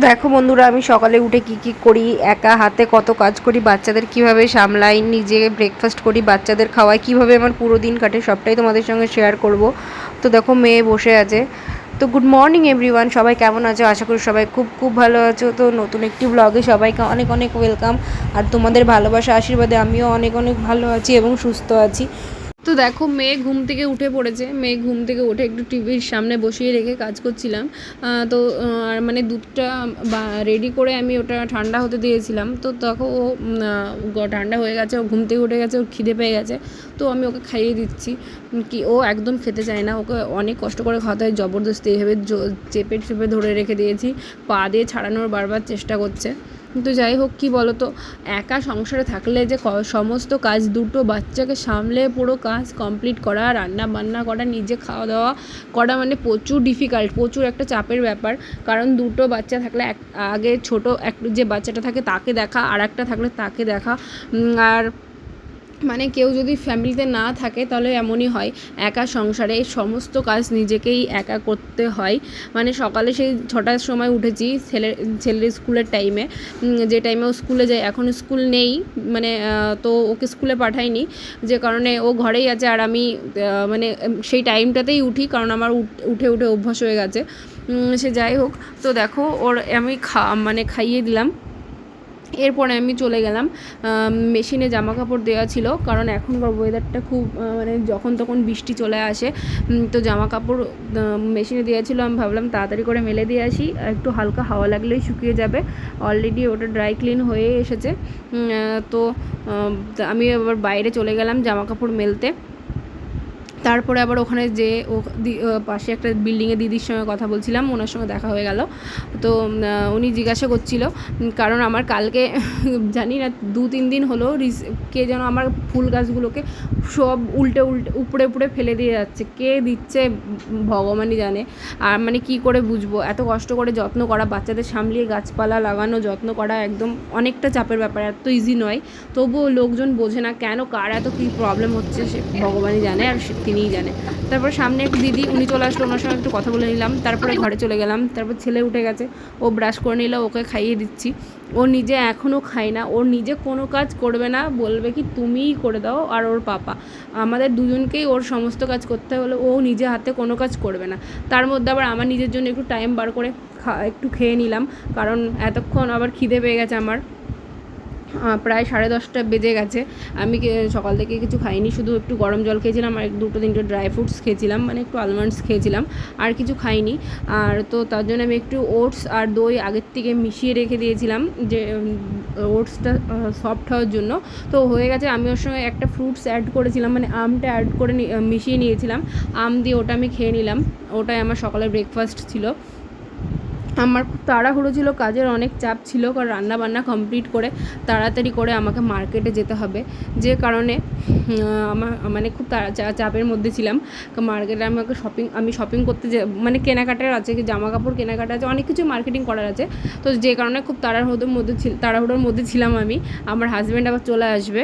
দেখো বন্ধুরা, আমি সকালে উঠে কি করি, একা হাতে কত কাজ করি, বাচ্চাদের কিভাবে সামলাই, নিজে ব্রেকফাস্ট করি, বাচ্চাদের খাওয়াই, কিভাবে আমার পুরো দিন কাটে সবটাই তোমাদের সঙ্গে শেয়ার করব। তো দেখো মেয়ে বসে আছে। তো গুড মর্নিং এভরিওয়ান, সবাই কেমন আছো? আশা করি সবাই খুব খুব ভালো আছো। তো নতুন একটি ব্লগে সবাইকে অনেক অনেক ওয়েলকাম। আর তোমাদের ভালোবাসা আশীর্বাদে আমিও অনেক অনেক ভালো আছি এবং সুস্থ আছি। তো দেখো মেয়ে ঘুম থেকে উঠে পড়েছে। মেয়ে ঘুম থেকে উঠে একটু টিভির সামনে বসিয়ে রেখে কাজ করছিলাম। তো আর মানে দুধটা রেডি করে আমি ওটা ঠান্ডা হতে দিয়েছিলাম। তো তখন ও ঠান্ডা হয়ে গেছে, ও ঘুম থেকে উঠে গেছে, ওর খিদে পেয়ে গেছে। তো আমি ওকে খাইয়ে দিচ্ছি। কি ও একদম খেতে চায় না, ওকে অনেক কষ্ট করে খাওয়াতে হয়, জবরদস্তি এভাবে চেপে চেপে ধরে রেখে দিয়েছি, পা দিয়ে ছাড়ানোর বারবার চেষ্টা করছে। কিন্তু যাই হোক, কী বলো তো, একা সংসারে থাকলে যে সমস্ত কাজ, দুটো বাচ্চাকে সামলে পুরো কাজ কমপ্লিট করা, রান্না বান্না করা, নিজে খাওয়া দাওয়া করা, মানে প্রচুর ডিফিকাল্ট, প্রচুর একটা চাপের ব্যাপার। কারণ দুটো বাচ্চা থাকলে আগে ছোটো যে বাচ্চাটা থাকে তাকে দেখা, আর একটা থাকলে তাকে দেখা। আর মানে কেউ যদি ফ্যামিলিতে না থাকে তাহলে এমনই হয়, একা সংসারে সমস্ত কাজ নিজেকেই একা করতে হয়। মানে সকালে সেই 6টার সময় উঠেছি ছেলের স্কুলের টাইমে, যে টাইমে ও স্কুলে যায়। এখন স্কুল নেই, মানে তো ওকে স্কুলে পাঠাইনি, যে কারণে ও ঘরেই আছে। আর আমি মানে সেই টাইমটাতেই উঠি, কারণ আমার উঠে উঠে অভ্যাস হয়ে গেছে। সে যাই হোক, তো দেখো ওর আমি খাইয়ে দিলাম। এরপরে আমি চলে গেলাম মেশিনে জামা কাপড় দেওয়া ছিল, কারণ এখনকার ওয়েদারটা খুব মানে যখন তখন বৃষ্টি চলে আসে। তো জামা কাপড় মেশিনে দেওয়া ছিল, আমি ভাবলাম তাড়াতাড়ি করে মেলে দিয়ে আসি, একটু হালকা হাওয়া লাগলেই শুকিয়ে যাবে। অলরেডি ওটা ড্রাই ক্লিন হয়ে এসেছে। তো আমি আবার বাইরে চলে গেলাম জামা কাপড় মেলতে। তারপরে আবার ওখানে যে পাশে একটা বিল্ডিংয়ে দিদির সঙ্গে কথা বলছিলাম, ওনার সঙ্গে দেখা হয়ে গেল। তো উনি জিজ্ঞাসা করছিল, কারণ আমার কালকে জানি না 2-3 দিন হলো কে যেন আমার ফুল গাছগুলোকে সব উল্টে উপড়ে উপড়ে ফেলে দিয়ে যাচ্ছে। কে দিচ্ছে ভগবানই জানে। আর মানে কি করে বুঝবো, এত কষ্ট করে যত্ন করা, বাচ্চাদের সামলিয়ে গাছপালা লাগানো, যত্ন করা একদম অনেকটা চাপের ব্যাপার, এত ইজি নয়। তবুও লোকজন বোঝে না কেন, কার এত কী প্রবলেম হচ্ছে সে ভগবানই জানে, আর তিনিই জানে। তারপর সামনে এক দিদি, উনি চলে আসলো, ওনার সঙ্গে একটু কথা বলে নিলাম, তারপরে ঘরে চলে গেলাম। তারপর ছেলে উঠে গেছে, ও ব্রাশ করে নিল, ওকে খাইয়ে দিচ্ছি। ও নিজে এখনও খায় না, ওর নিজে কোনো কাজ করবে না, বলবে কি তুমিই করে দাও আর ওর পাপা, আমাদের দুজনকেই ওর সমস্ত কাজ করতে হলে ও নিজে হাতে কোনো কাজ করবে না। তার মধ্যে আবার আমার নিজের জন্য একটু টাইম বার করে একটু খেয়ে নিলাম, কারণ এতক্ষণ আবার খিদে পেয়ে গেছে আমার। প্রায় 10:30 বেজে গেছে। আমি সকাল থেকে কিছু খাইনি, শুধু একটু গরম জল খেয়েছিলাম আর 2-3টে ড্রাই ফ্রুটস খেয়েছিলাম, মানে একটু আলমন্ডস খেয়েছিলাম, আর কিছু খাইনি। আর তো তার জন্য আমি একটু ওটস আর দই আগের থেকে মিশিয়ে রেখে দিয়েছিলাম, যে ওটসটা সফট হওয়ার জন্য। তো হয়ে গেছে। আমি ওর সঙ্গে একটা ফ্রুটস অ্যাড করেছিলাম, মানে আমটা অ্যাড করে মিশিয়ে নিয়েছিলাম, আম দিয়ে ওটা আমি খেয়ে নিলাম। ওটাই আমার সকালের ব্রেকফাস্ট ছিল। আমার খুব তাড়াহুড়ো ছিল, কাজের অনেক চাপ ছিল, কারণ রান্নাবান্না কমপ্লিট করে তাড়াতাড়ি করে আমাকে মার্কেটে যেতে হবে, যে কারণে আমার মানে খুব চাপের মধ্যে ছিলাম। মার্কেটে আমি শপিং করতে মানে কেনাকাটার আছে, জামা কাপড় কেনাকাটা আছে, অনেক কিছু মার্কেটিং করার আছে। তো যে কারণে খুব তাড়াহুড়োর মধ্যে ছিলাম আমি। আমার হাজব্যান্ড আবার চলে আসবে।